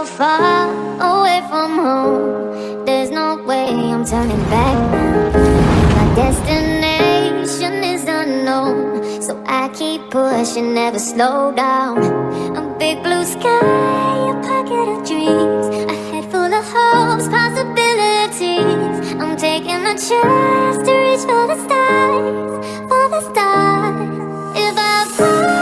Far away from home, there's no way I'm turning back now. My destination is unknown, so I keep pushing, never slow down. A big blue sky, a pocket of dreams, a head full of hopes, possibilities. I'm taking a chance to reach for the stars, for the stars. If I fall,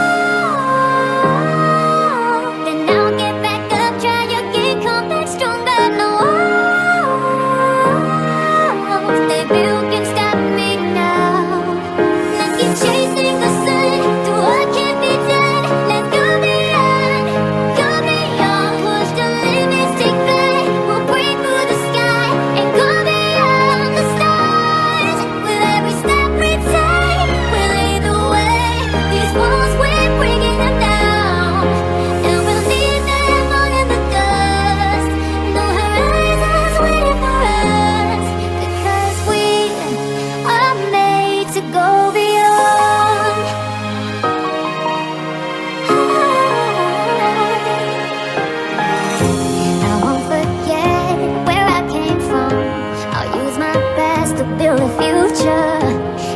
build a future,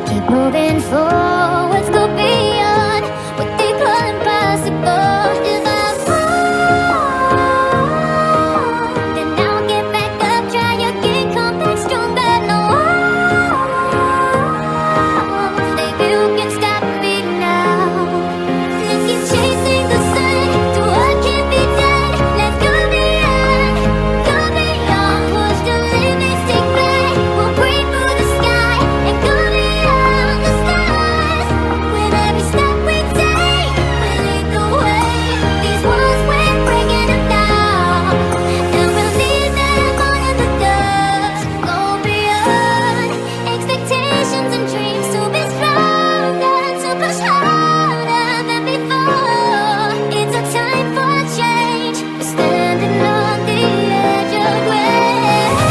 keep moving forwards, go beyond what they call impossible. If I fall, then I'll get back up, try again, come back stronger. No walls, baby, you can stop me now. Let's keep chasing the sun to what can be done. Let's go beyond, push the limits, take flight. We'll break through the sky and go beyond the stars. With every step we take, we'll lead the way. These walls, we're breaking them down, and we'll leave them all in the dust. Go beyond expectations and dreams, to be stronger, to push harder than before. It's a time for change, we're standing on the edge of grace.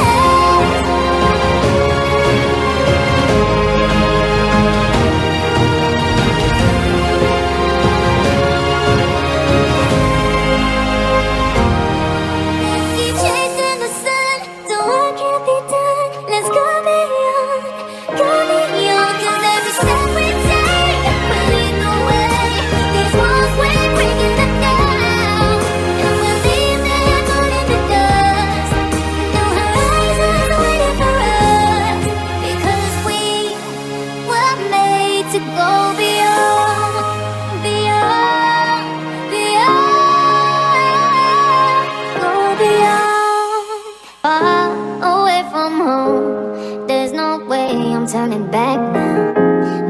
Keep chasing the sun, so what can't be done. Let's go beyond, 'cause every step we take will lead the way. These walls, we're breaking them down, and we'll leave them all in the dust. No horizons waiting for us, because we were made to go beyond, beyond, beyond, go beyond. Far away from home, there's no way I'm turning back now.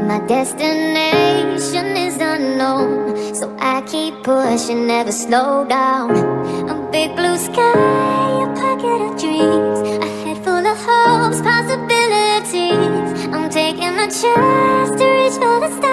My destination is unknown, so I keep pushing, never slow down. A big blue sky, a pocket of dreams, a head full of hopes, possibilities. I'm taking a chance to reach for the stars.